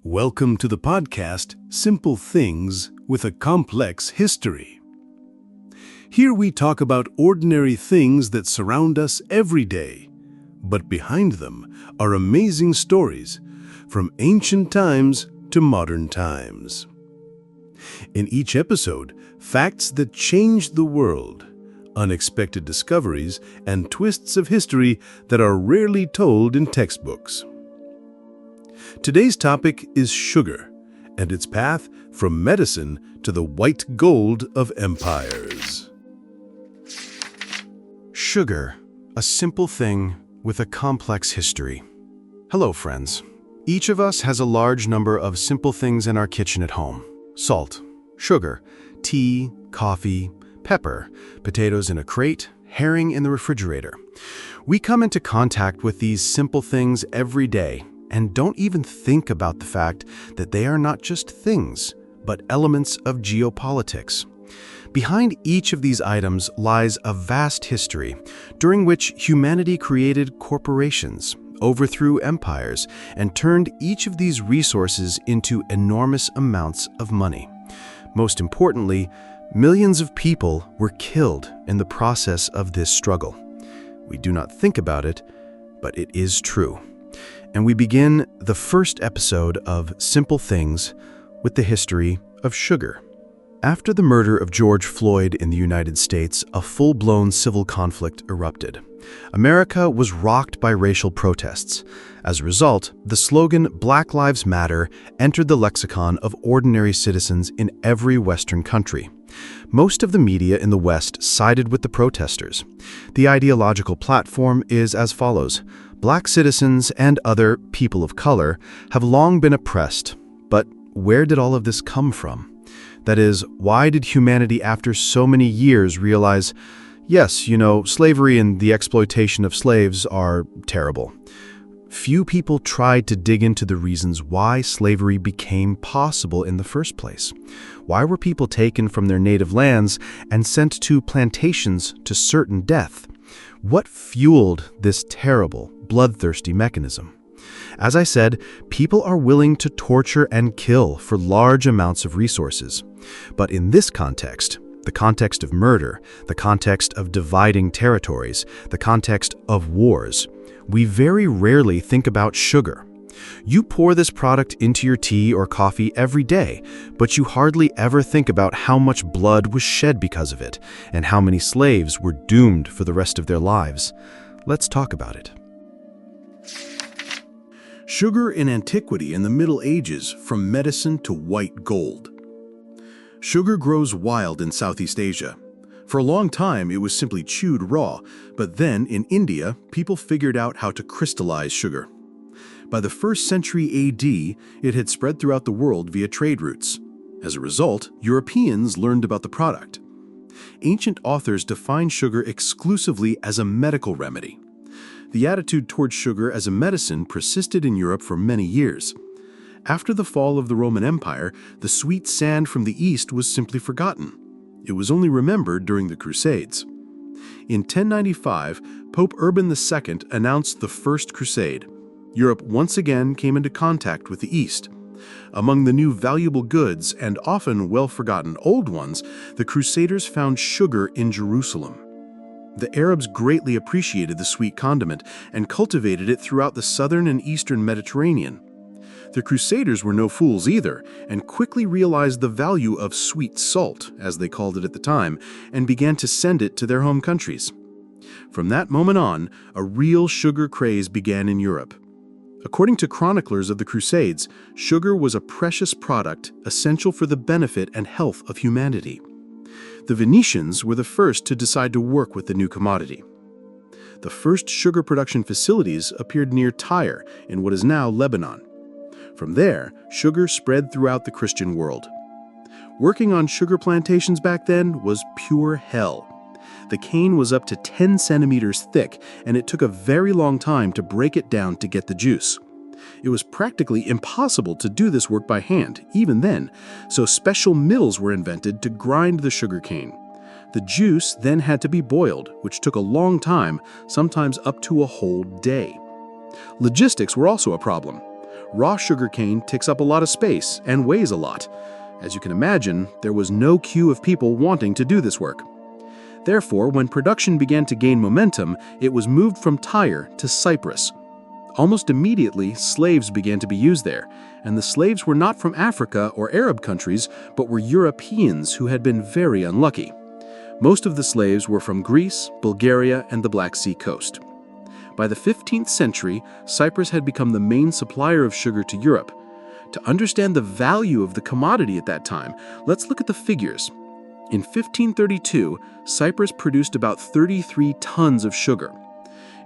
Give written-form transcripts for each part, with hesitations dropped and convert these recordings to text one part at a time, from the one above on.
Welcome to the podcast, Simple Things with a Complex History. Here we talk about ordinary things that surround us every day, but behind them are amazing stories from ancient times to modern times. In each episode, facts that changed the world, unexpected discoveries, and twists of history that are rarely told in textbooks. Today's topic is sugar and its path from medicine to the white gold of empires. Sugar, a simple thing with a complex history. Hello, friends. Each of us has a large number of simple things in our kitchen at home. Salt, sugar, tea, coffee, pepper, potatoes in a crate, herring in the refrigerator. We come into contact with these simple things every day and don't even think about the fact that they are not just things, but elements of geopolitics. Behind each of these items lies a vast history, during which humanity created corporations, overthrew empires, and turned each of these resources into enormous amounts of money. Most importantly, millions of people were killed in the process of this struggle. We do not think about it, but it is true. And we begin the first episode of Simple Things with the history of sugar. After the murder of George Floyd in the United States, a full-blown civil conflict erupted. America was rocked by racial protests. As a result, the slogan "Black Lives Matter" entered the lexicon of ordinary citizens in every Western country. Most of the media in the West sided with the protesters. The ideological platform is as follows: Black citizens and other people of color have long been oppressed. But where did all of this come from? That is, why did humanity after so many years realize, yes, slavery and the exploitation of slaves are terrible? Few people tried to dig into the reasons why slavery became possible in the first place. Why were people taken from their native lands and sent to plantations to certain death? What fueled this terrible, bloodthirsty mechanism? As I said, people are willing to torture and kill for large amounts of resources. But in this context, the context of murder, the context of dividing territories, the context of wars, we very rarely think about sugar. You pour this product into your tea or coffee every day, but you hardly ever think about how much blood was shed because of it, and how many slaves were doomed for the rest of their lives. Let's talk about it. Sugar in antiquity and the Middle Ages, from medicine to white gold. Sugar grows wild in Southeast Asia. For a long time, it was simply chewed raw, but then in India, people figured out how to crystallize sugar. By the 1st century AD, it had spread throughout the world via trade routes. As a result, Europeans learned about the product. Ancient authors defined sugar exclusively as a medical remedy. The attitude towards sugar as a medicine persisted in Europe for many years. After the fall of the Roman Empire, the sweet sand from the East was simply forgotten. It was only remembered during the Crusades. In 1095, Pope Urban II announced the First Crusade. Europe once again came into contact with the East. Among the new valuable goods, and often well-forgotten old ones, the Crusaders found sugar in Jerusalem. The Arabs greatly appreciated the sweet condiment and cultivated it throughout the southern and eastern Mediterranean. The Crusaders were no fools either, and quickly realized the value of sweet salt, as they called it at the time, and began to send it to their home countries. From that moment on, a real sugar craze began in Europe. According to chroniclers of the Crusades, sugar was a precious product essential for the benefit and health of humanity. The Venetians were the first to decide to work with the new commodity. The first sugar production facilities appeared near Tyre in what is now Lebanon. From there, sugar spread throughout the Christian world. Working on sugar plantations back then was pure hell. The cane was up to 10 centimeters thick, and it took a very long time to break it down to get the juice. It was practically impossible to do this work by hand, even then, so special mills were invented to grind the sugar cane. The juice then had to be boiled, which took a long time, sometimes up to a whole day. Logistics were also a problem. Raw sugarcane takes up a lot of space and weighs a lot. As you can imagine, there was no queue of people wanting to do this work. Therefore, when production began to gain momentum, it was moved from Tyre to Cyprus. Almost immediately, slaves began to be used there, and the slaves were not from Africa or Arab countries, but were Europeans who had been very unlucky. Most of the slaves were from Greece, Bulgaria, and the Black Sea coast. By the 15th century, Cyprus had become the main supplier of sugar to Europe. To understand the value of the commodity at that time, let's look at the figures. In 1532, Cyprus produced about 33 tons of sugar.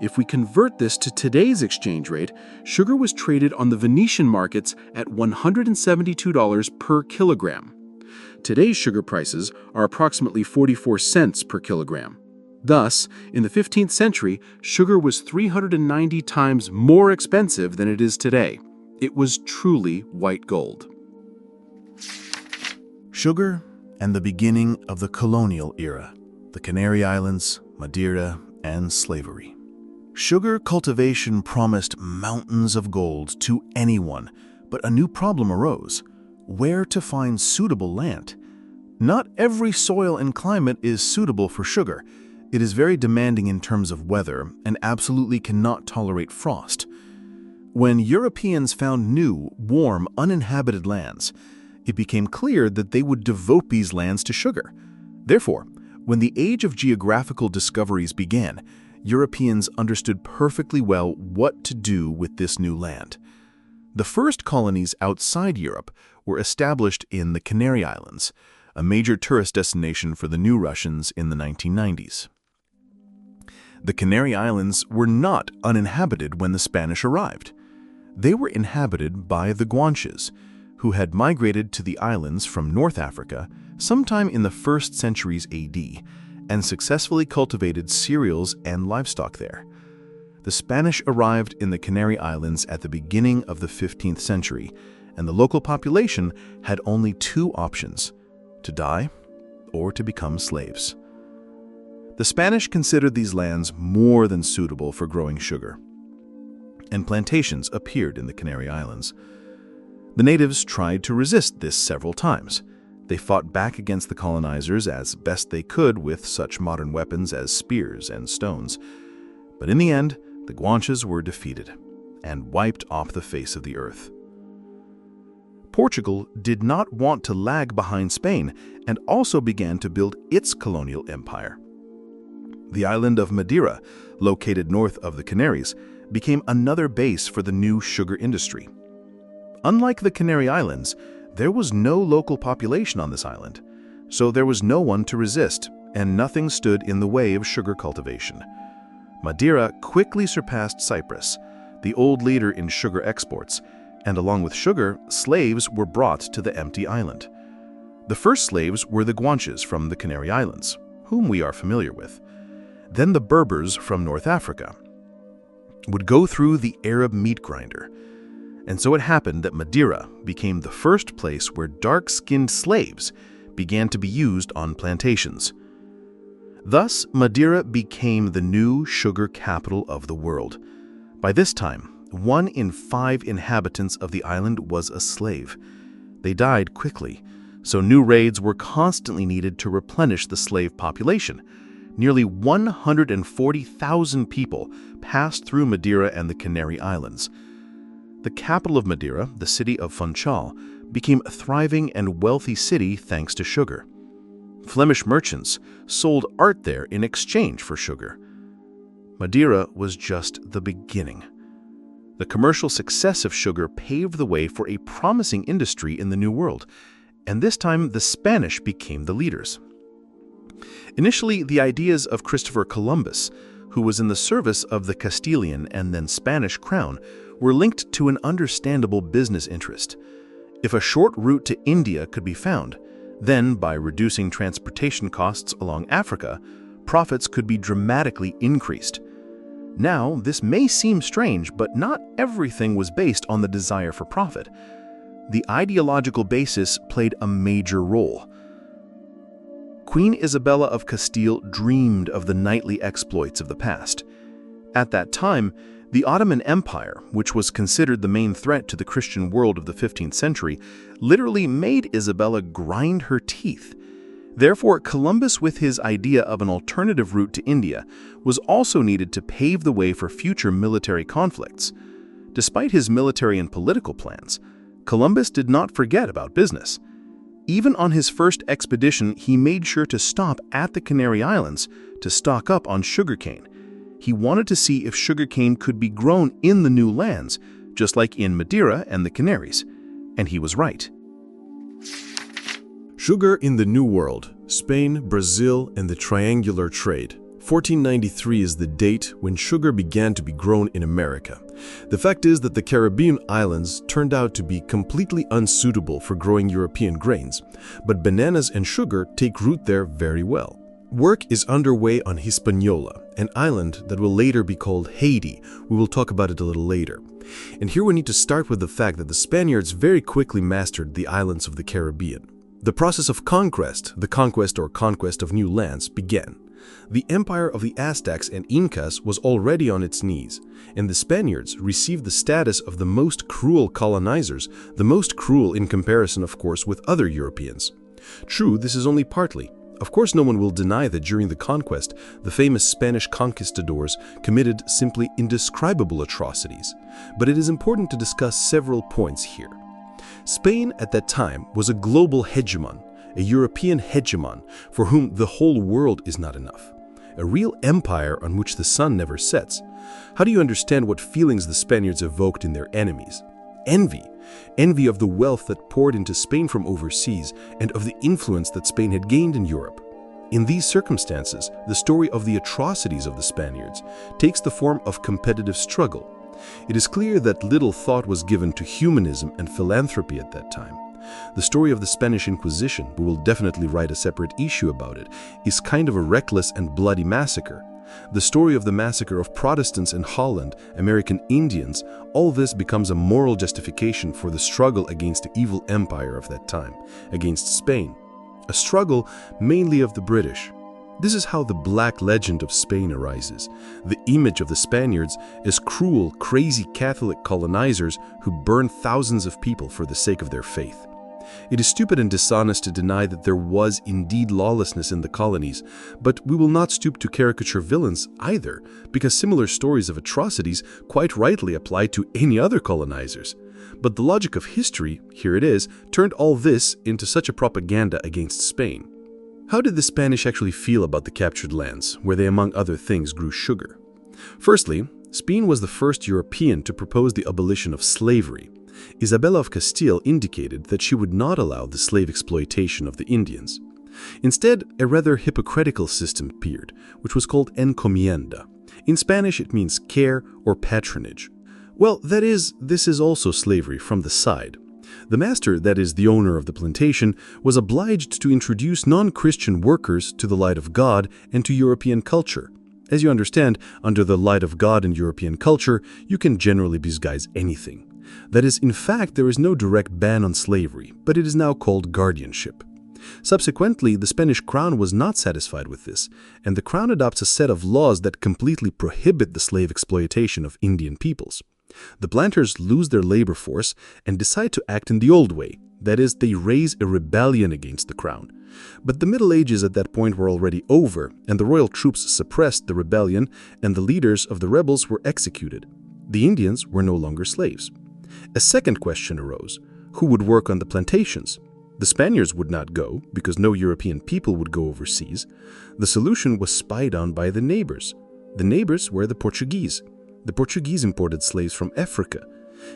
If we convert this to today's exchange rate, sugar was traded on the Venetian markets at $172 per kilogram. Today's sugar prices are approximately 44 cents per kilogram. Thus, in the 15th century, sugar was 390 times more expensive than it is today. It was truly white gold. Sugar and the beginning of the colonial era, the Canary Islands, Madeira, and slavery. Sugar cultivation promised mountains of gold to anyone, but a new problem arose: where to find suitable land. Not every soil and climate is suitable for sugar. It is very demanding in terms of weather and absolutely cannot tolerate frost. When Europeans found new, warm, uninhabited lands, it became clear that they would devote these lands to sugar. Therefore, when the age of geographical discoveries began, Europeans understood perfectly well what to do with this new land. The first colonies outside Europe were established in the Canary Islands, a major tourist destination for the new Russians in the 1990s. The Canary Islands were not uninhabited when the Spanish arrived. They were inhabited by the Guanches, who had migrated to the islands from North Africa sometime in the 1st centuries AD and successfully cultivated cereals and livestock there. The Spanish arrived in the Canary Islands at the beginning of the 15th century, and the local population had only two options: to die or to become slaves. The Spanish considered these lands more than suitable for growing sugar, and plantations appeared in the Canary Islands. The natives tried to resist this several times. They fought back against the colonizers as best they could with such modern weapons as spears and stones. But in the end, the Guanches were defeated and wiped off the face of the earth. Portugal did not want to lag behind Spain and also began to build its colonial empire. The island of Madeira, located north of the Canaries, became another base for the new sugar industry. Unlike the Canary Islands, there was no local population on this island, so there was no one to resist, and nothing stood in the way of sugar cultivation. Madeira quickly surpassed Cyprus, the old leader in sugar exports, and along with sugar, slaves were brought to the empty island. The first slaves were the Guanches from the Canary Islands, whom we are familiar with. Then the Berbers from North Africa would go through the Arab meat grinder. And so it happened that Madeira became the first place where dark-skinned slaves began to be used on plantations. Thus, Madeira became the new sugar capital of the world. By this time, 1 in 5 inhabitants of the island was a slave. They died quickly, so new raids were constantly needed to replenish the slave population. Nearly 140,000 people passed through Madeira and the Canary Islands. The capital of Madeira, the city of Funchal, became a thriving and wealthy city thanks to sugar. Flemish merchants sold art there in exchange for sugar. Madeira was just the beginning. The commercial success of sugar paved the way for a promising industry in the New World, and this time the Spanish became the leaders. Initially, the ideas of Christopher Columbus, who was in the service of the Castilian and then Spanish crown, were linked to an understandable business interest. If a short route to India could be found, then by reducing transportation costs along Africa, profits could be dramatically increased. Now, this may seem strange, but not everything was based on the desire for profit. The ideological basis played a major role. Queen Isabella of Castile dreamed of the knightly exploits of the past. At that time, The Ottoman Empire, which was considered the main threat to the Christian world of the 15th century, literally made Isabella grind her teeth. Therefore, Columbus, with his idea of an alternative route to India, was also needed to pave the way for future military conflicts. Despite his military and political plans, Columbus did not forget about business. Even on his first expedition, he made sure to stop at the Canary Islands to stock up on sugarcane. He wanted to see if sugarcane could be grown in the new lands, just like in Madeira and the Canaries. And he was right. Sugar in the New World, Spain, Brazil, and the triangular trade. 1493 is the date when sugar began to be grown in America. The fact is that the Caribbean islands turned out to be completely unsuitable for growing European grains, but bananas and sugar take root there very well. Work is underway on Hispaniola, an island that will later be called Haiti. We will talk about it a little later. And here we need to start with the fact that the Spaniards very quickly mastered the islands of the Caribbean. The process of conquest, the conquest or conquest of new lands, began. The empire of the Aztecs and Incas was already on its knees, and the Spaniards received the status of the most cruel colonizers, the most cruel in comparison, of course, with other Europeans. True, this is only partly. Of course, no one will deny that during the conquest, the famous Spanish conquistadors committed simply indescribable atrocities. But it is important to discuss several points here. Spain at that time was a global hegemon, a European hegemon for whom the whole world is not enough. A real empire on which the sun never sets. How do you understand what feelings the Spaniards evoked in their enemies? Envy. Envy of the wealth that poured into Spain from overseas and of the influence that Spain had gained in Europe. In these circumstances, the story of the atrocities of the Spaniards takes the form of competitive struggle. It is clear that little thought was given to humanism and philanthropy at that time. The story of the Spanish Inquisition, we will definitely write a separate issue about it, is kind of a reckless and bloody massacre. The story of the massacre of Protestants in Holland, American Indians, all this becomes a moral justification for the struggle against the evil empire of that time, against Spain. A struggle mainly of the British. This is how the black legend of Spain arises. The image of the Spaniards as cruel, crazy Catholic colonizers who burn thousands of people for the sake of their faith. It is stupid and dishonest to deny that there was indeed lawlessness in the colonies, but we will not stoop to caricature villains either, because similar stories of atrocities quite rightly apply to any other colonizers. But the logic of history, here it is, turned all this into such a propaganda against Spain. How did the Spanish actually feel about the captured lands, where they among other things grew sugar? Firstly, Spain was the first European to propose the abolition of slavery. Isabella of Castile indicated that she would not allow the slave exploitation of the Indians. Instead, a rather hypocritical system appeared, which was called encomienda. In Spanish, it means care or patronage. Well, that is, this is also slavery from the side. The master, that is, the owner of the plantation, was obliged to introduce non-Christian workers to the light of God and to European culture. As you understand, under the light of God and European culture, you can generally disguise anything. That is, in fact, there is no direct ban on slavery, but it is now called guardianship. Subsequently, the Spanish crown was not satisfied with this, and the crown adopts a set of laws that completely prohibit the slave exploitation of Indian peoples. The planters lose their labor force and decide to act in the old way, that is, they raise a rebellion against the crown. But the Middle Ages at that point were already over, and the royal troops suppressed the rebellion, and the leaders of the rebels were executed. The Indians were no longer slaves. A second question arose: who would work on the plantations? The Spaniards would not go, because no European people would go overseas. The solution was spied on by the neighbors. The neighbors were the Portuguese. The Portuguese imported slaves from Africa.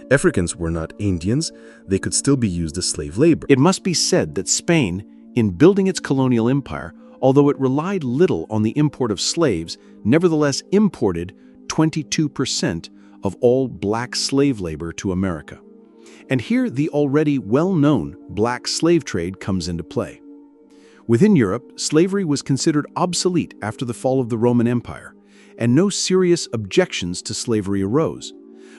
Africans were not Indians, they could still be used as slave labor. It must be said that Spain, in building its colonial empire, although it relied little on the import of slaves, nevertheless imported 22% of all black slave labor to America. And here the already well-known black slave trade comes into play. Within Europe, slavery was considered obsolete after the fall of the Roman Empire, and no serious objections to slavery arose.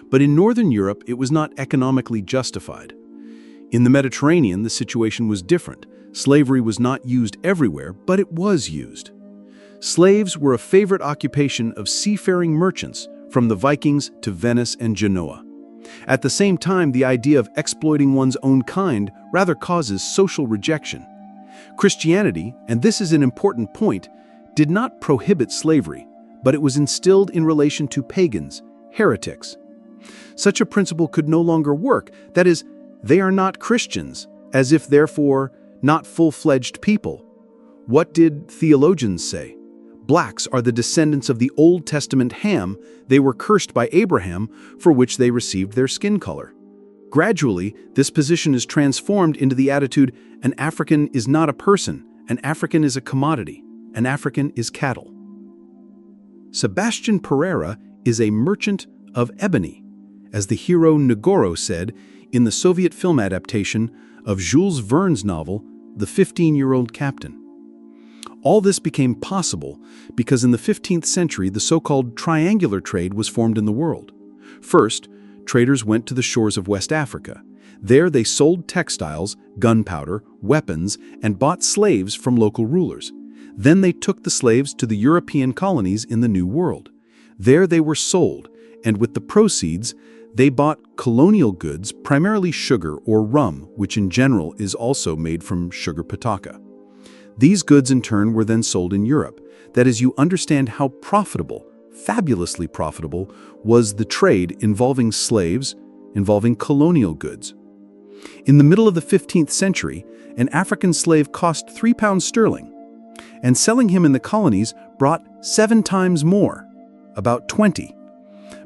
But in Northern Europe, it was not economically justified. In the Mediterranean, the situation was different. Slavery was not used everywhere, but it was used. Slaves were a favorite occupation of seafaring merchants from the Vikings to Venice and Genoa. At the same time, the idea of exploiting one's own kind rather causes social rejection. Christianity, and this is an important point, did not prohibit slavery, but it was instilled in relation to pagans, heretics. Such a principle could no longer work, that is, they are not Christians, as if therefore not full-fledged people. What did theologians say? Blacks are the descendants of the Old Testament Ham, they were cursed by Abraham, for which they received their skin color. Gradually, this position is transformed into the attitude, an African is not a person, an African is a commodity, an African is cattle. Sebastian Pereira is a merchant of ebony, as the hero Negoro said in the Soviet film adaptation of Jules Verne's novel, The 15-Year-Old Captain. All this became possible because in the 15th century the so-called triangular trade was formed in the world. First, traders went to the shores of West Africa. There they sold textiles, gunpowder, weapons, and bought slaves from local rulers. Then they took the slaves to the European colonies in the New World. There they were sold, and with the proceeds, they bought colonial goods, primarily sugar or rum, which in general is also made from sugar pataca. These goods in turn were then sold in Europe. That is, you understand how profitable, fabulously profitable, was the trade involving slaves, involving colonial goods. In the middle of the 15th century, an African slave cost £3 sterling, and selling him in the colonies brought 7 times more, about 20.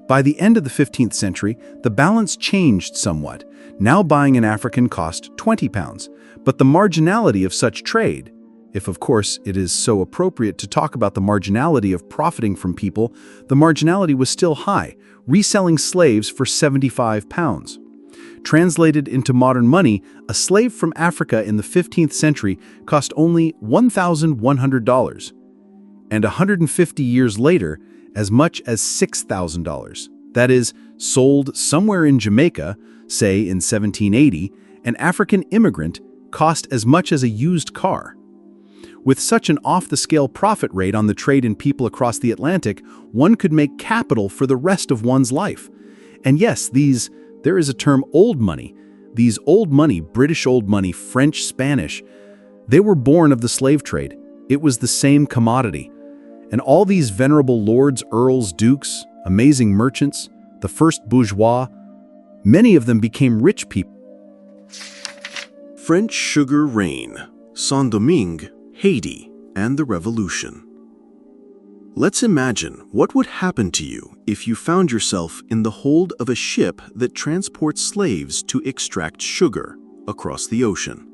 By the end of the 15th century, the balance changed somewhat. Now buying an African cost £20, but the marginality of such trade, if of course it is so appropriate to talk about the marginality of profiting from people, the marginality was still high, reselling slaves for £75. Translated into modern money, a slave from Africa in the 15th century cost only $1,100, and 150 years later, as much as $6,000. That is, sold somewhere in Jamaica, say in 1780, an African immigrant cost as much as a used car. With such an off-the-scale profit rate on the trade in people across the Atlantic, one could make capital for the rest of one's life. And yes, there is a term old money. These old money, British old money, French, Spanish, they were born of the slave trade. It was the same commodity. And all these venerable lords, earls, dukes, amazing merchants, the first bourgeois, many of them became rich people. French sugar reign, Saint-Domingue, Haiti, and the Revolution. Let's imagine what would happen to you if you found yourself in the hold of a ship that transports slaves to extract sugar across the ocean.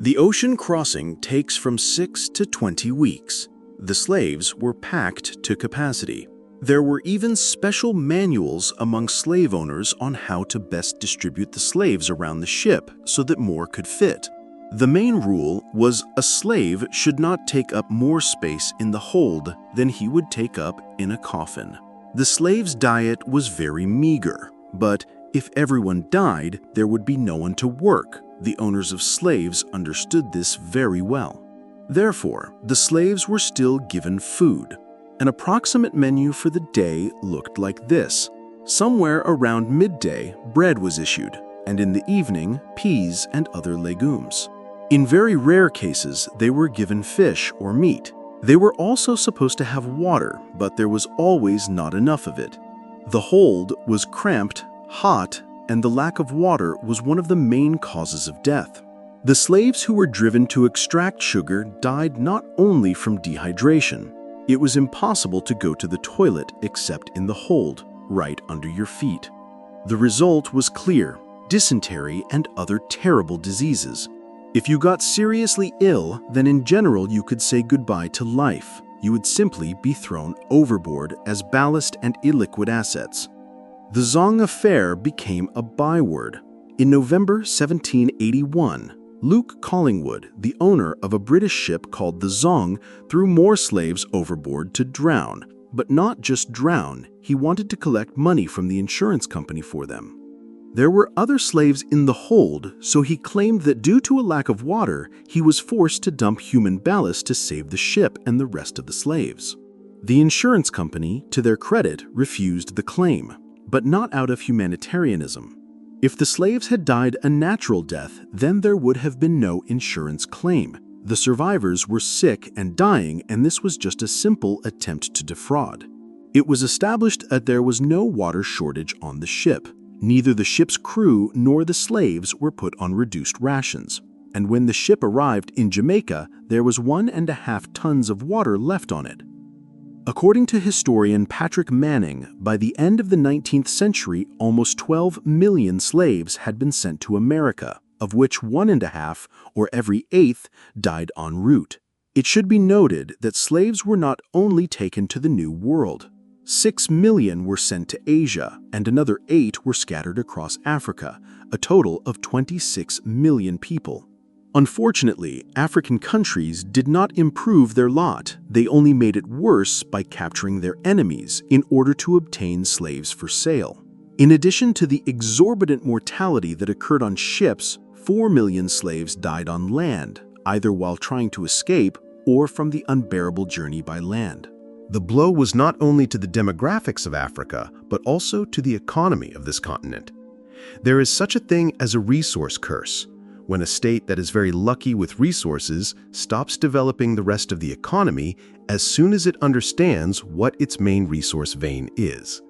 The ocean crossing takes from 6 to 20 weeks. The slaves were packed to capacity. There were even special manuals among slave owners on how to best distribute the slaves around the ship so that more could fit. The main rule was a slave should not take up more space in the hold than he would take up in a coffin. The slave's diet was very meager, but if everyone died, there would be no one to work. The owners of slaves understood this very well. Therefore, the slaves were still given food. An approximate menu for the day looked like this. Somewhere around midday, bread was issued, and in the evening, peas and other legumes. In very rare cases, they were given fish or meat. They were also supposed to have water, but there was always not enough of it. The hold was cramped, hot, and the lack of water was one of the main causes of death. The slaves who were driven to extract sugar died not only from dehydration. It was impossible to go to the toilet except in the hold, right under your feet. The result was clear: dysentery and other terrible diseases. If you got seriously ill, then in general you could say goodbye to life. You would simply be thrown overboard as ballast and illiquid assets. The Zong affair became a byword. In November 1781, Luke Collingwood, the owner of a British ship called the Zong, threw more slaves overboard to drown. But not just drown, he wanted to collect money from the insurance company for them. There were other slaves in the hold, so he claimed that due to a lack of water, he was forced to dump human ballast to save the ship and the rest of the slaves. The insurance company, to their credit, refused the claim, but not out of humanitarianism. If the slaves had died a natural death, then there would have been no insurance claim. The survivors were sick and dying, and this was just a simple attempt to defraud. It was established that there was no water shortage on the ship. Neither the ship's crew nor the slaves were put on reduced rations. And when the ship arrived in Jamaica, there was 1.5 tons of water left on it. According to historian Patrick Manning, by the end of the 19th century, almost 12 million slaves had been sent to America, of which 1.5, or every 8th, died en route. It should be noted that slaves were not only taken to the New World. 6 million were sent to Asia, and another 8 were scattered across Africa, a total of 26 million people. Unfortunately, African countries did not improve their lot. They only made it worse by capturing their enemies in order to obtain slaves for sale. In addition to the exorbitant mortality that occurred on ships, 4 million slaves died on land, either while trying to escape or from the unbearable journey by land. The blow was not only to the demographics of Africa, but also to the economy of this continent. There is such a thing as a resource curse, when a state that is very lucky with resources stops developing the rest of the economy as soon as it understands what its main resource vein is.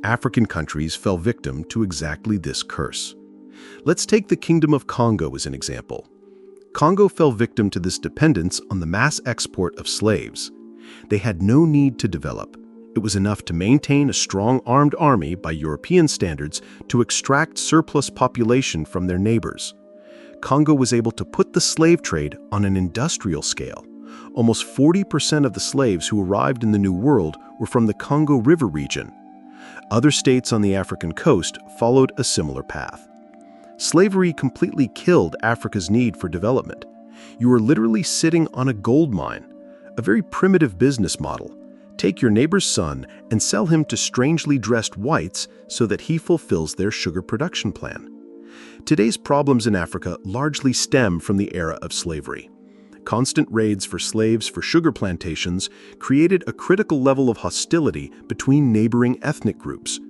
African countries fell victim to exactly this curse. Let's take the Kingdom of Congo as an example. Congo fell victim to this dependence on the mass export of slaves. They had no need to develop. It was enough to maintain a strong armed army by European standards to extract surplus population from their neighbors. Congo was able to put the slave trade on an industrial scale. Almost 40% of the slaves who arrived in the New World were from the Congo River region. Other states on the African coast followed a similar path. Slavery completely killed Africa's need for development. You were literally sitting on a gold mine, a very primitive business model. Take your neighbor's son and sell him to strangely dressed whites so that he fulfills their sugar production plan. Today's problems in Africa largely stem from the era of slavery. Constant raids for slaves for sugar plantations created a critical level of hostility between neighboring ethnic groups.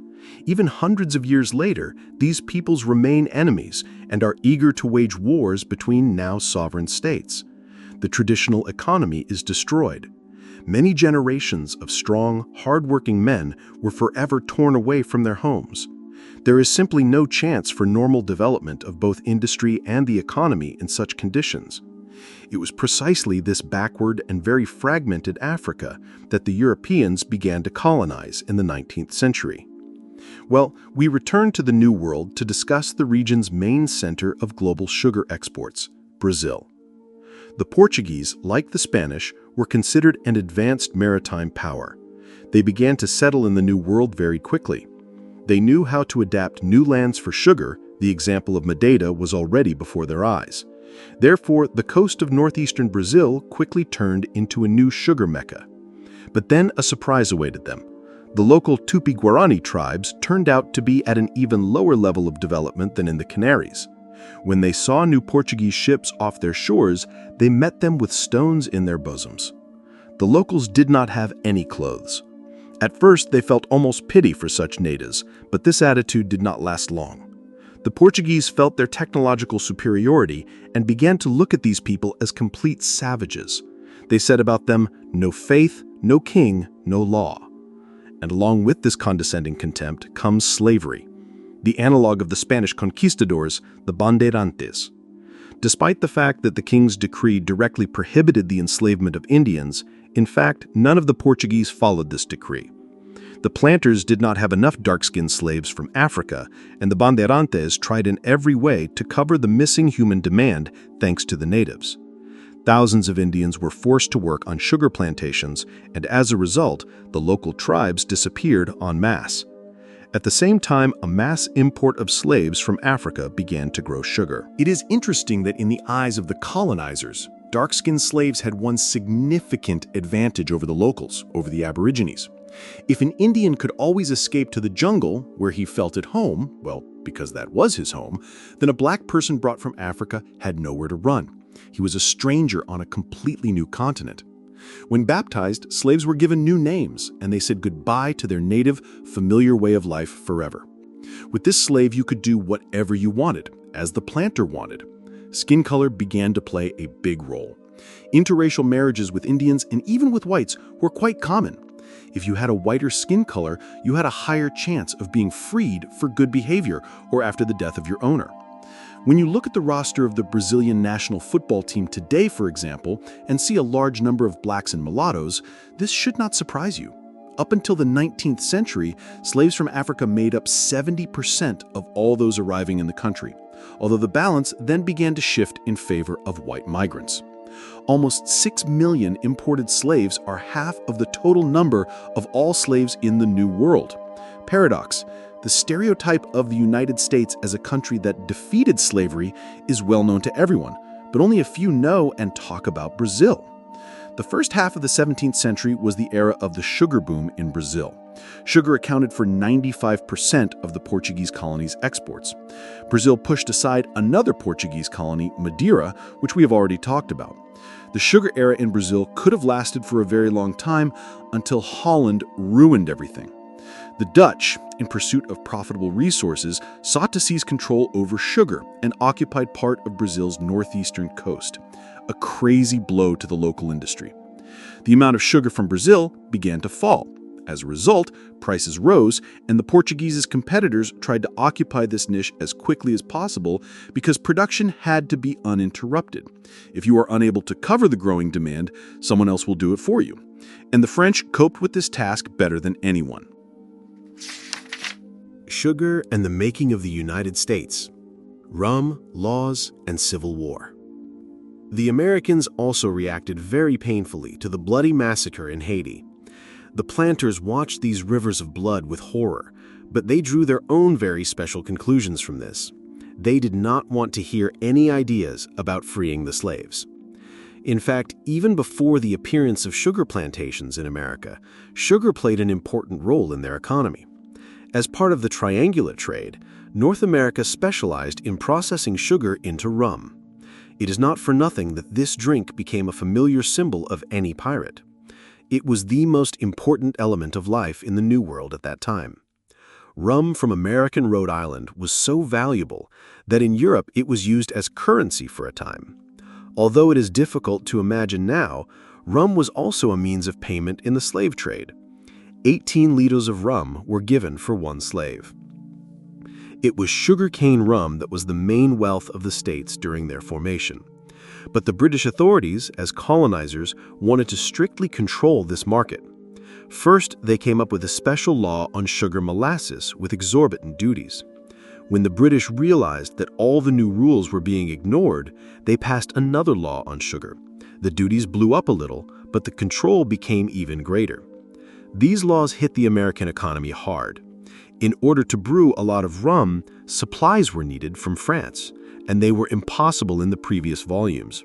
Even hundreds of years later, these peoples remain enemies and are eager to wage wars between now sovereign states. The traditional economy is destroyed. Many generations of strong, hard-working men were forever torn away from their homes. There is simply no chance for normal development of both industry and the economy in such conditions. It was precisely this backward and very fragmented Africa that the Europeans began to colonize in the 19th century. Well, we return to the New World to discuss the region's main center of global sugar exports, Brazil. The Portuguese, like the Spanish, were considered an advanced maritime power. They began to settle in the New World very quickly. They knew how to adapt new lands for sugar. The example of Madeira was already before their eyes. Therefore, the coast of northeastern Brazil quickly turned into a new sugar mecca. But then a surprise awaited them. The local Tupi-Guarani tribes turned out to be at an even lower level of development than in the Canaries. When they saw new Portuguese ships off their shores, they met them with stones in their bosoms. The locals did not have any clothes. At first, they felt almost pity for such natives, but this attitude did not last long. The Portuguese felt their technological superiority and began to look at these people as complete savages. They said about them, "No faith, no king, no law." And along with this condescending contempt comes slavery, the analog of the Spanish conquistadors, the bandeirantes. Despite the fact that the king's decree directly prohibited the enslavement of Indians, in fact, none of the Portuguese followed this decree. The planters did not have enough dark-skinned slaves from Africa, and the bandeirantes tried in every way to cover the missing human demand thanks to the natives. Thousands of Indians were forced to work on sugar plantations, and as a result, the local tribes disappeared en masse. At the same time, a mass import of slaves from Africa began to grow sugar. It is interesting that in the eyes of the colonizers, dark-skinned slaves had one significant advantage over the locals, over the Aborigines. If an Indian could always escape to the jungle, where he felt at home, well, because that was his home, then a black person brought from Africa had nowhere to run. He was a stranger on a completely new continent. When baptized, slaves were given new names, and they said goodbye to their native, familiar way of life forever. With this slave, you could do whatever you wanted, as the planter wanted. Skin color began to play a big role. Interracial marriages with Indians and even with whites were quite common. If you had a whiter skin color, you had a higher chance of being freed for good behavior or after the death of your owner. When you look at the roster of the Brazilian national football team today, for example, and see a large number of blacks and mulattoes, this should not surprise you. Up until the 19th century, slaves from Africa made up 70% of all those arriving in the country, although the balance then began to shift in favor of white migrants. Almost 6 million imported slaves are half of the total number of all slaves in the New World. Paradox: the stereotype of the United States as a country that defeated slavery is well known to everyone, but only a few know and talk about Brazil. The first half of the 17th century was the era of the sugar boom in Brazil. Sugar accounted for 95% of the Portuguese colony's exports. Brazil pushed aside another Portuguese colony, Madeira, which we have already talked about. The sugar era in Brazil could have lasted for a very long time until Holland ruined everything. The Dutch, in pursuit of profitable resources, sought to seize control over sugar and occupied part of Brazil's northeastern coast, a crazy blow to the local industry. The amount of sugar from Brazil began to fall. As a result, prices rose, and the Portuguese's competitors tried to occupy this niche as quickly as possible because production had to be uninterrupted. If you are unable to cover the growing demand, someone else will do it for you. And the French coped with this task better than anyone. Sugar and the making of the United States. Rum, laws, and civil war. The Americans also reacted very painfully to the bloody massacre in Haiti. The planters watched these rivers of blood with horror, but they drew their own very special conclusions from this. They did not want to hear any ideas about freeing the slaves. In fact, even before the appearance of sugar plantations in America, sugar played an important role in their economy. As part of the triangular trade, North America specialized in processing sugar into rum. It is not for nothing that this drink became a familiar symbol of any pirate. It was the most important element of life in the New World at that time. Rum from American Rhode Island was so valuable that in Europe it was used as currency for a time. Although it is difficult to imagine now, rum was also a means of payment in the slave trade. 18 liters of rum were given for one slave. It was sugarcane rum that was the main wealth of the states during their formation. But the British authorities, as colonizers, wanted to strictly control this market. First, they came up with a special law on sugar molasses with exorbitant duties. When the British realized that all the new rules were being ignored, they passed another law on sugar. The duties blew up a little, but the control became even greater. These laws hit the American economy hard. In order to brew a lot of rum, supplies were needed from France, and they were impossible in the previous volumes.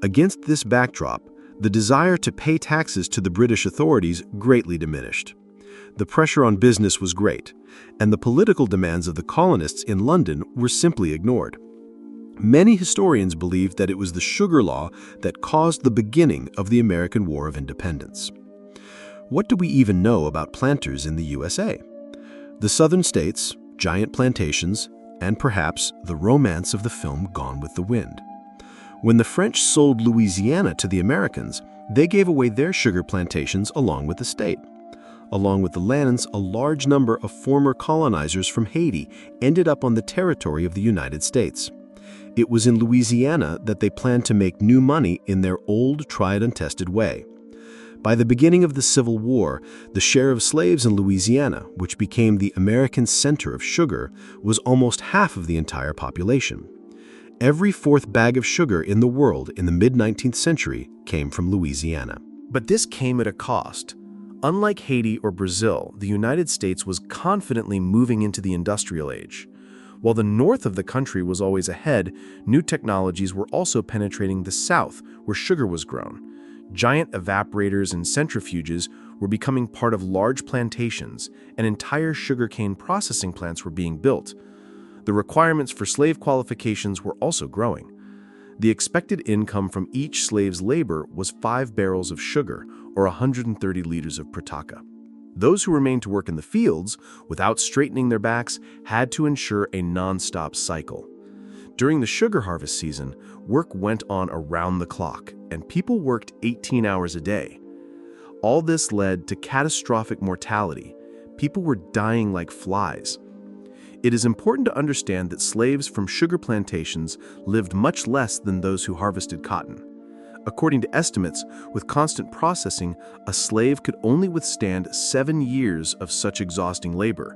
Against this backdrop, the desire to pay taxes to the British authorities greatly diminished. The pressure on business was great, and the political demands of the colonists in London were simply ignored. Many historians believe that it was the sugar law that caused the beginning of the American War of Independence. What do we even know about planters in the USA? The southern states, giant plantations, and perhaps the romance of the film Gone with the Wind. When the French sold Louisiana to the Americans, they gave away their sugar plantations along with the state. Along with the lands, a large number of former colonizers from Haiti ended up on the territory of the United States. It was in Louisiana that they planned to make new money in their old, tried and tested way. By the beginning of the Civil War, the share of slaves in Louisiana, which became the American center of sugar, was almost half of the entire population. Every fourth bag of sugar in the world in the mid-19th century came from Louisiana. But this came at a cost. Unlike Haiti or Brazil, the United States was confidently moving into the industrial age. While the north of the country was always ahead, new technologies were also penetrating the south, where sugar was grown. Giant evaporators and centrifuges were becoming part of large plantations, and entire sugarcane processing plants were being built. The requirements for slave qualifications were also growing. The expected income from each slave's labor was 5 barrels of sugar, or 130 liters of prataka. Those who remained to work in the fields, without straightening their backs, had to ensure a non-stop cycle. During the sugar harvest season, work went on around the clock, and people worked 18 hours a day. All this led to catastrophic mortality. People were dying like flies. It is important to understand that slaves from sugar plantations lived much less than those who harvested cotton. According to estimates, with constant processing, a slave could only withstand 7 years of such exhausting labor.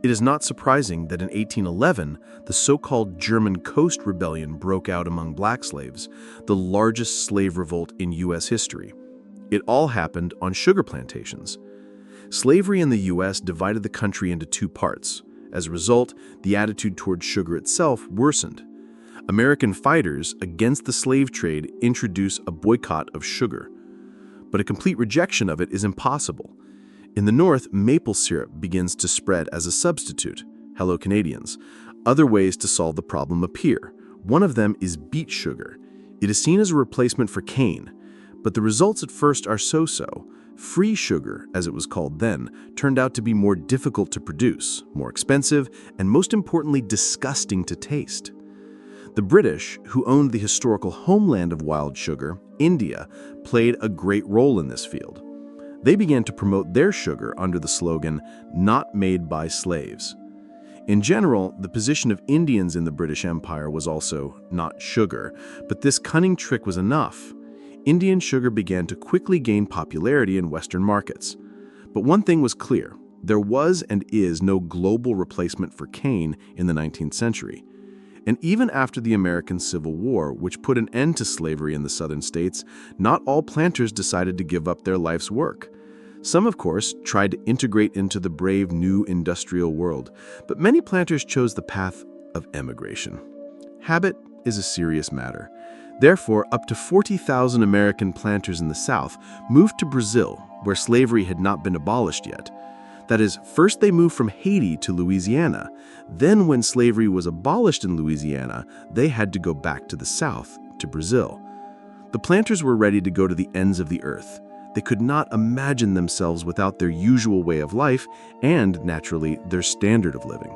It is not surprising that in 1811, the so-called German Coast Rebellion broke out among black slaves, the largest slave revolt in U.S. history. It all happened on sugar plantations. Slavery in the U.S. divided the country into 2 parts. As a result, the attitude toward sugar itself worsened. American fighters against the slave trade introduce a boycott of sugar. But a complete rejection of it is impossible. In the North, maple syrup begins to spread as a substitute. Hello, Canadians. Other ways to solve the problem appear. One of them is beet sugar. It is seen as a replacement for cane, but the results at first are so-so. Free sugar, as it was called then, turned out to be more difficult to produce, more expensive, and most importantly, disgusting to taste. The British, who owned the historical homeland of wild sugar, India, played a great role in this field. They began to promote their sugar under the slogan, "Not made by slaves." In general, the position of Indians in the British Empire was also not sugar, but this cunning trick was enough. Indian sugar began to quickly gain popularity in Western markets. But one thing was clear: there was and is no global replacement for cane in the 19th century. And even after the American Civil War, which put an end to slavery in the southern states, not all planters decided to give up their life's work. Some, of course, tried to integrate into the brave new industrial world, but many planters chose the path of emigration. Habit is a serious matter. Therefore, up to 40,000 American planters in the South moved to Brazil, where slavery had not been abolished yet. That is, first they moved from Haiti to Louisiana. Then, when slavery was abolished in Louisiana, they had to go back to the South, to Brazil. The planters were ready to go to the ends of the earth. They could not imagine themselves without their usual way of life and, naturally, their standard of living.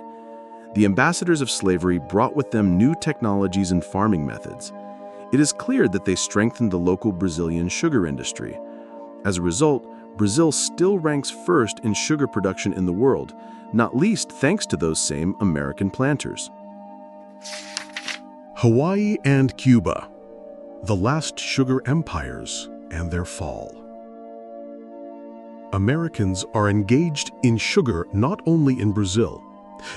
The ambassadors of slavery brought with them new technologies and farming methods. It is clear that they strengthened the local Brazilian sugar industry. As a result, Brazil still ranks first in sugar production in the world, not least thanks to those same American planters. Hawaii and Cuba, the last sugar empires and their fall. Americans are engaged in sugar not only in Brazil.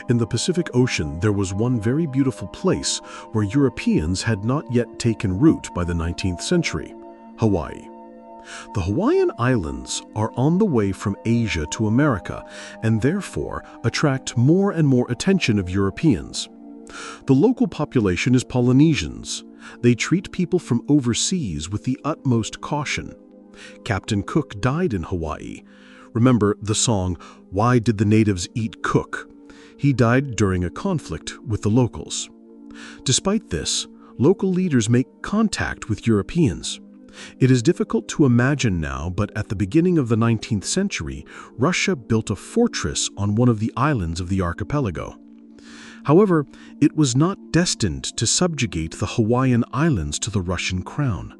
In the Pacific Ocean, there was one very beautiful place where Europeans had not yet taken root by the 19th century: Hawaii. The Hawaiian Islands are on the way from Asia to America and therefore attract more and more attention of Europeans. The local population is Polynesians. They treat people from overseas with the utmost caution. Captain Cook died in Hawaii. Remember the song, "Why Did the Natives Eat Cook?" He died during a conflict with the locals. Despite this, local leaders make contact with Europeans. It is difficult to imagine now, but at the beginning of the 19th century, Russia built a fortress on one of the islands of the archipelago. However, it was not destined to subjugate the Hawaiian Islands to the Russian crown.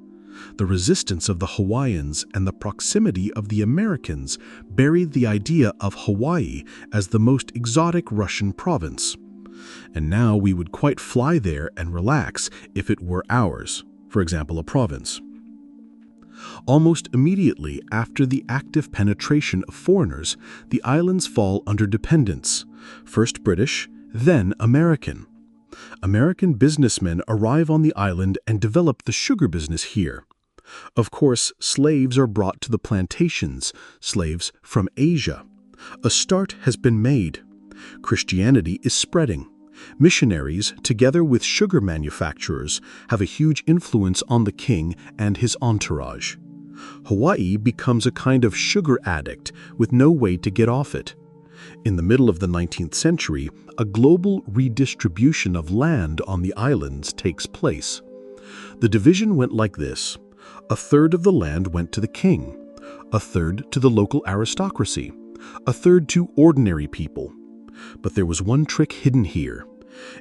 The resistance of the Hawaiians and the proximity of the Americans buried the idea of Hawaii as the most exotic Russian province. And now we would quite fly there and relax if it were ours, for example, a province. Almost immediately after the active penetration of foreigners, the islands fall under dependence, first British, then American. American businessmen arrive on the island and develop the sugar business here. Of course, slaves are brought to the plantations, slaves from Asia. A start has been made. Christianity is spreading. Missionaries, together with sugar manufacturers, have a huge influence on the king and his entourage. Hawaii becomes a kind of sugar addict with no way to get off it. In the middle of the 19th century, a global redistribution of land on the islands takes place. The division went like this. A third of the land went to the king, a third to the local aristocracy, a third to ordinary people. But there was one trick hidden here.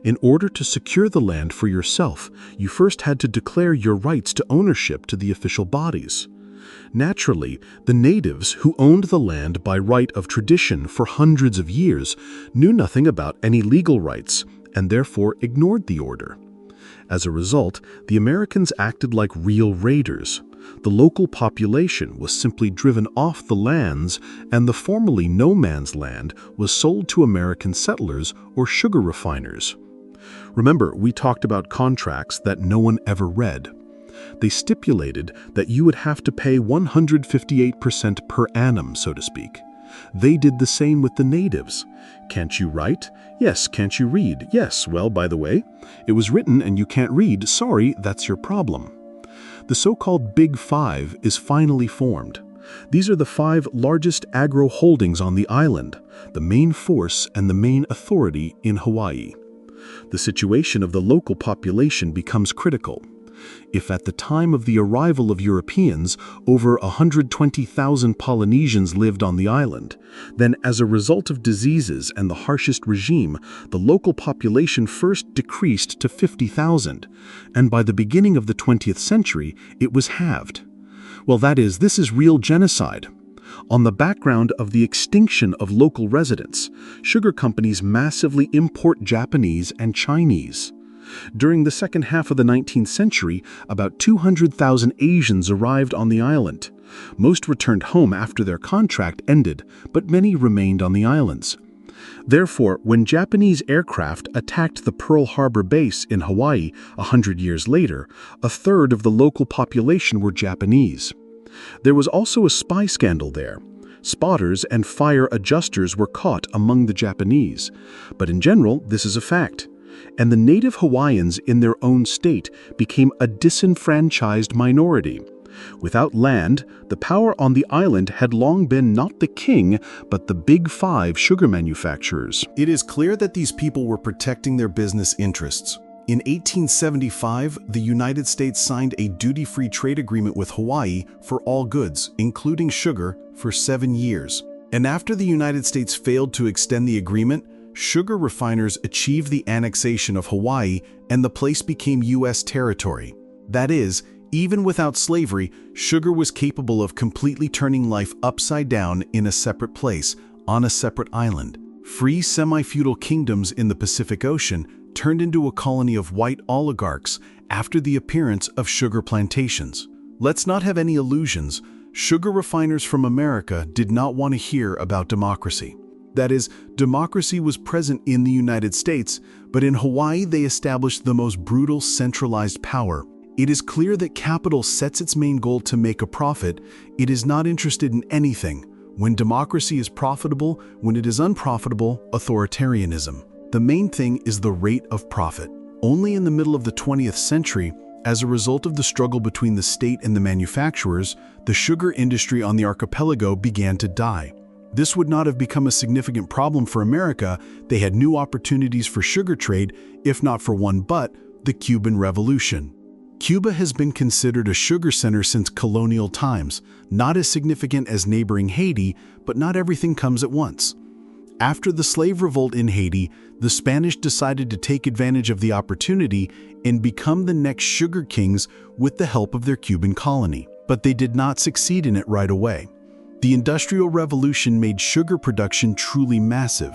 In order to secure the land for yourself, you first had to declare your rights to ownership to the official bodies. Naturally, the natives who owned the land by right of tradition for hundreds of years knew nothing about any legal rights and therefore ignored the order. As a result, the Americans acted like real raiders. The local population was simply driven off the lands, and the formerly no man's land was sold to American settlers or sugar refiners. Remember, we talked about contracts that no one ever read. They stipulated that you would have to pay 158% per annum, so to speak. They did the same with the natives. Can't you write? Yes. Can't you read? Yes. Well, by the way, it was written and you can't read. Sorry, that's your problem. The so-called Big Five is finally formed. These are the 5 largest agro holdings on the island, the main force and the main authority in Hawaii. The situation of the local population becomes critical. If at the time of the arrival of Europeans, over 120,000 Polynesians lived on the island, then as a result of diseases and the harshest regime, the local population first decreased to 50,000, and by the beginning of the 20th century, it was halved. Well, this is real genocide. On the background of the extinction of local residents, sugar companies massively import Japanese and Chinese. During the second half of the 19th century, about 200,000 Asians arrived on the island. Most returned home after their contract ended, but many remained on the islands. Therefore, when Japanese aircraft attacked the Pearl Harbor base in Hawaii 100 years later, a third of the local population were Japanese. There was also a spy scandal there. Spotters and fire adjusters were caught among the Japanese. But in general, this is a fact. And the native Hawaiians in their own state became a disenfranchised minority. Without land, the power on the island had long been not the king, but the Big Five sugar manufacturers. It is clear that these people were protecting their business interests. In 1875, the United States signed a duty-free trade agreement with Hawaii for all goods, including sugar, for 7 years. And after the United States failed to extend the agreement, sugar refiners achieved the annexation of Hawaii and the place became U.S. territory. That is, even without slavery, sugar was capable of completely turning life upside down in a separate place, on a separate island. Free semi-feudal kingdoms in the Pacific Ocean turned into a colony of white oligarchs after the appearance of sugar plantations. Let's not have any illusions. Sugar refiners from America did not want to hear about democracy. That is, democracy was present in the United States, but in Hawaii they established the most brutal centralized power. It is clear that capital sets its main goal to make a profit. It is not interested in anything. When democracy is profitable, when it is unprofitable, authoritarianism. The main thing is the rate of profit. Only in the middle of the 20th century, as a result of the struggle between the state and the manufacturers, the sugar industry on the archipelago began to die. This would not have become a significant problem for America. They had new opportunities for sugar trade, if not for one but the Cuban Revolution. Cuba has been considered a sugar center since colonial times, not as significant as neighboring Haiti, but not everything comes at once. After the slave revolt in Haiti, the Spanish decided to take advantage of the opportunity and become the next sugar kings with the help of their Cuban colony. But they did not succeed in it right away. The Industrial Revolution made sugar production truly massive.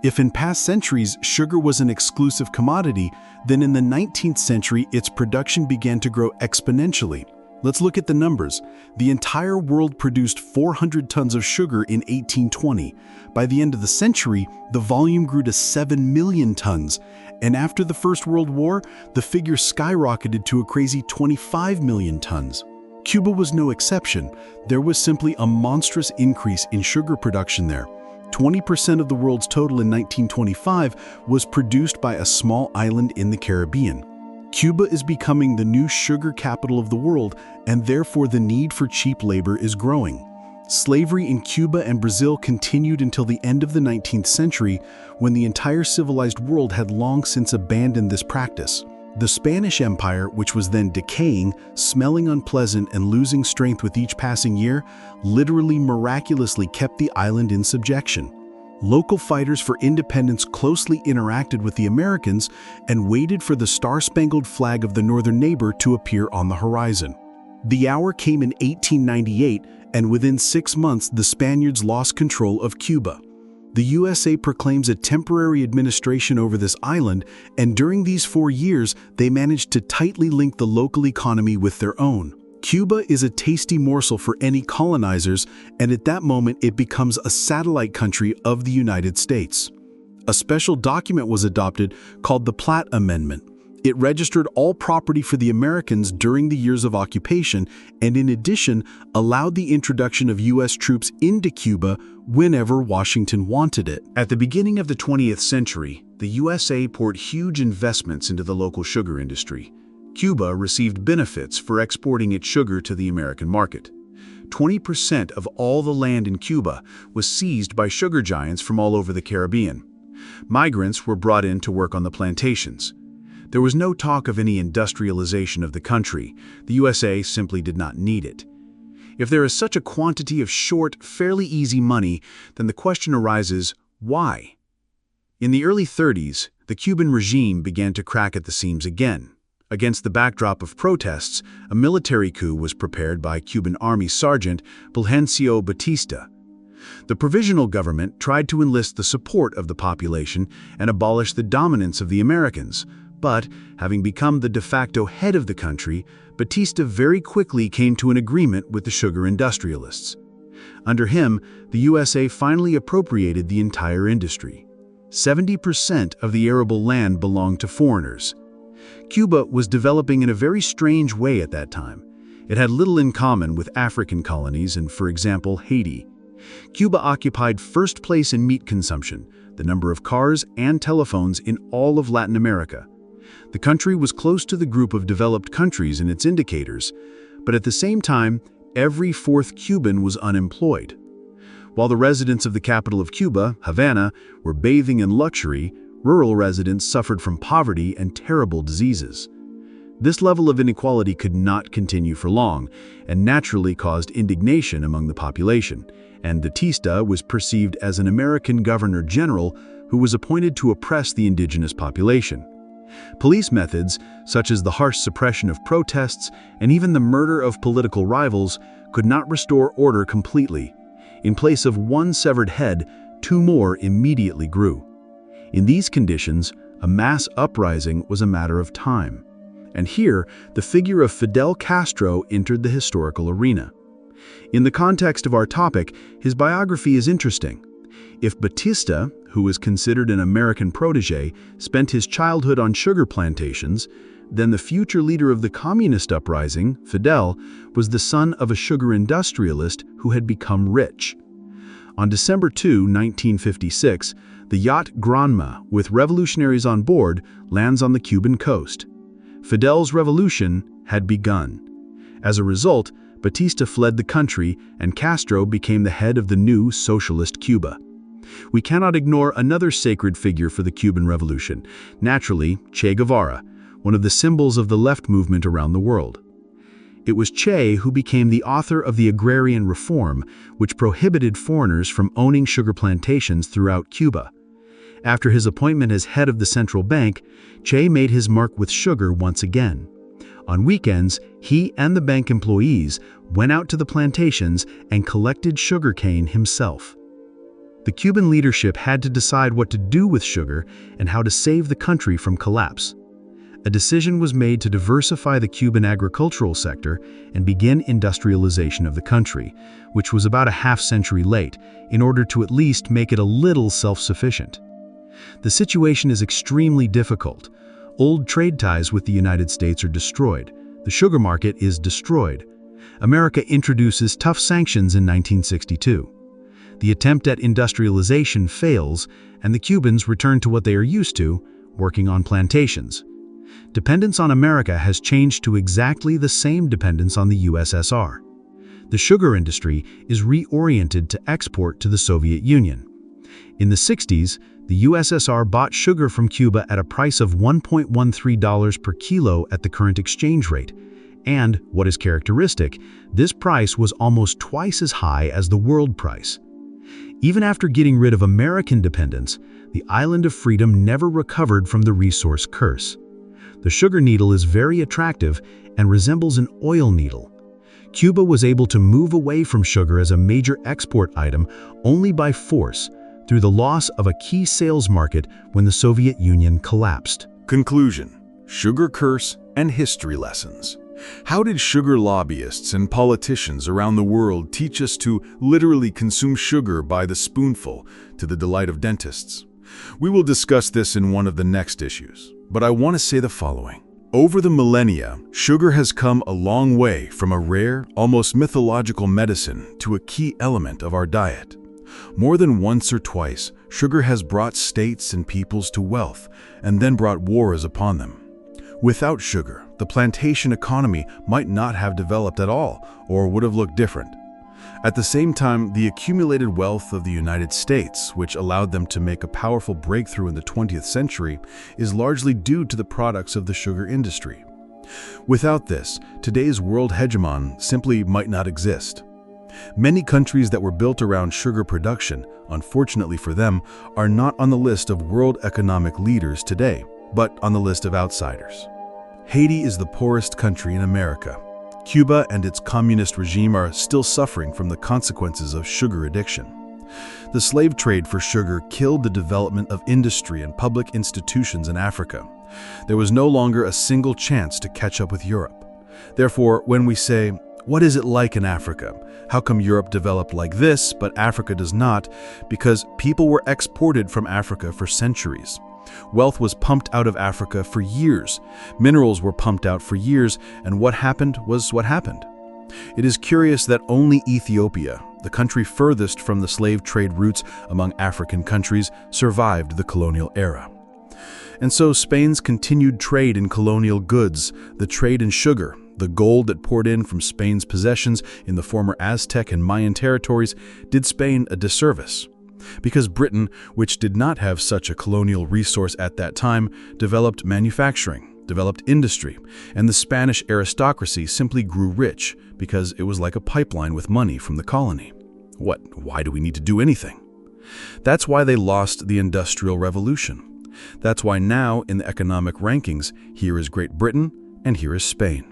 If in past centuries sugar was an exclusive commodity, then in the 19th century its production began to grow exponentially. Let's look at the numbers. The entire world produced 400 tons of sugar in 1820. By the end of the century, the volume grew to 7 million tons. And after the First World War, the figure skyrocketed to a crazy 25 million tons. Cuba was no exception. There was simply a monstrous increase in sugar production there. 20% of the world's total in 1925 was produced by a small island in the Caribbean. Cuba is becoming the new sugar capital of the world, and therefore the need for cheap labor is growing. Slavery in Cuba and Brazil continued until the end of the 19th century, when the entire civilized world had long since abandoned this practice. The Spanish Empire, which was then decaying, smelling unpleasant and losing strength with each passing year, literally miraculously kept the island in subjection. Local fighters for independence closely interacted with the Americans and waited for the star-spangled flag of the northern neighbor to appear on the horizon. The hour came in 1898, and within 6 months the Spaniards lost control of Cuba. The USA proclaims a temporary administration over this island, and during these 4 years, they managed to tightly link the local economy with their own. Cuba is a tasty morsel for any colonizers, and at that moment it becomes a satellite country of the United States. A special document was adopted called the Platt Amendment. It registered all property for the Americans during the years of occupation, and in addition, allowed the introduction of U.S. troops into Cuba whenever Washington wanted it. At the beginning of the 20th century, the USA poured huge investments into the local sugar industry. Cuba received benefits for exporting its sugar to the American market. 20% of all the land in Cuba was seized by sugar giants from all over the Caribbean. Migrants were brought in to work on the plantations. There was no talk of any industrialization of the country. The USA simply did not need it. If there is such a quantity of short, fairly easy money, then the question arises, why? In the early 30s, the Cuban regime began to crack at the seams again. Against the backdrop of protests, a military coup was prepared by Cuban Army Sergeant Fulgencio Batista. The provisional government tried to enlist the support of the population and abolish the dominance of the Americans. But, having become the de facto head of the country, Batista very quickly came to an agreement with the sugar industrialists. Under him, the USA finally appropriated the entire industry. 70% of the arable land belonged to foreigners. Cuba was developing in a very strange way at that time. It had little in common with African colonies and, for example, Haiti. Cuba occupied first place in meat consumption, the number of cars and telephones in all of Latin America. The country was close to the group of developed countries in its indicators, but at the same time, every fourth Cuban was unemployed. While the residents of the capital of Cuba, Havana, were bathing in luxury, rural residents suffered from poverty and terrible diseases. This level of inequality could not continue for long, and naturally caused indignation among the population, and Batista was perceived as an American governor-general who was appointed to oppress the indigenous population. Police methods, such as the harsh suppression of protests and even the murder of political rivals, could not restore order completely. In place of one severed head, 2 more immediately grew. In these conditions, a mass uprising was a matter of time. And here, the figure of Fidel Castro entered the historical arena. In the context of our topic, his biography is interesting. If Batista, who was considered an American protege, spent his childhood on sugar plantations, then the future leader of the communist uprising, Fidel, was the son of a sugar industrialist who had become rich. On December 2, 1956, the yacht Granma, with revolutionaries on board, lands on the Cuban coast. Fidel's revolution had begun. As a result, Batista fled the country and Castro became the head of the new socialist Cuba. We cannot ignore another sacred figure for the Cuban Revolution, naturally, Che Guevara, one of the symbols of the left movement around the world. It was Che who became the author of the Agrarian Reform, which prohibited foreigners from owning sugar plantations throughout Cuba. After his appointment as head of the central bank, Che made his mark with sugar once again. On weekends, he and the bank employees went out to the plantations and collected sugarcane himself. The Cuban leadership had to decide what to do with sugar and how to save the country from collapse. A decision was made to diversify the Cuban agricultural sector and begin industrialization of the country, which was about a half-century late, in order to at least make it a little self-sufficient. The situation is extremely difficult. Old trade ties with the United States are destroyed. The sugar market is destroyed. America introduces tough sanctions in 1962. The attempt at industrialization fails, and the Cubans return to what they are used to, working on plantations. Dependence on America has changed to exactly the same dependence on the USSR. The sugar industry is reoriented to export to the Soviet Union. In the 60s, The USSR bought sugar from Cuba at a price of $1.13 per kilo at the current exchange rate. And, what is characteristic, this price was almost twice as high as the world price. Even after getting rid of American dependence, the Island of Freedom never recovered from the resource curse. The sugar needle is very attractive and resembles an oil needle. Cuba was able to move away from sugar as a major export item only by force, through the loss of a key sales market when the Soviet Union collapsed. Conclusion: sugar curse and history lessons. How did sugar lobbyists and politicians around the world teach us to literally consume sugar by the spoonful, to the delight of dentists? We will discuss this in one of the next issues, but I want to say the following. Over the millennia, sugar has come a long way from a rare, almost mythological medicine to a key element of our diet. More than once or twice, sugar has brought states and peoples to wealth and then brought wars upon them. Without sugar, the plantation economy might not have developed at all or would have looked different. At the same time, the accumulated wealth of the United States, which allowed them to make a powerful breakthrough in the 20th century, is largely due to the products of the sugar industry. Without this, today's world hegemon simply might not exist. Many countries that were built around sugar production, unfortunately for them, are not on the list of world economic leaders today, but on the list of outsiders. Haiti is the poorest country in America. Cuba and its communist regime are still suffering from the consequences of sugar addiction. The slave trade for sugar killed the development of industry and public institutions in Africa. There was no longer a single chance to catch up with Europe. Therefore, when we say, "What is it like in Africa? How come Europe developed like this, but Africa does not?" Because people were exported from Africa for centuries. Wealth was pumped out of Africa for years. Minerals were pumped out for years, and what happened was what happened. It is curious that only Ethiopia, the country furthest from the slave trade routes among African countries, survived the colonial era. And so Spain's continued trade in colonial goods, the trade in sugar, the gold that poured in from Spain's possessions in the former Aztec and Mayan territories, did Spain a disservice. Because Britain, which did not have such a colonial resource at that time, developed manufacturing, developed industry, and the Spanish aristocracy simply grew rich because it was like a pipeline with money from the colony. Why do we need to do anything? That's why they lost the Industrial Revolution. That's why now, in the economic rankings, here is Great Britain and here is Spain.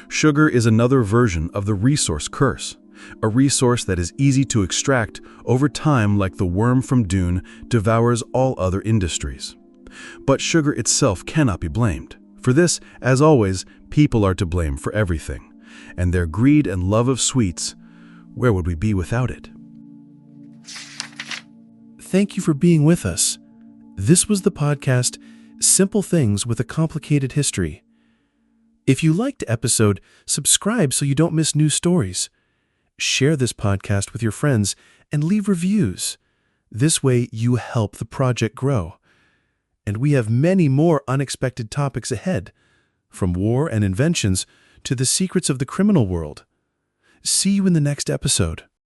Sugar is another version of the resource curse, a resource that is easy to extract over time, like the worm from Dune devours all other industries. But sugar itself cannot be blamed. For this, as always, people are to blame for everything. And their greed and love of sweets, where would we be without it? Thank you for being with us. This was the podcast, Simple Things with a Complicated History. If you liked the episode, subscribe so you don't miss new stories. Share this podcast with your friends and leave reviews. This way you help the project grow. And we have many more unexpected topics ahead, from war and inventions to the secrets of the criminal world. See you in the next episode.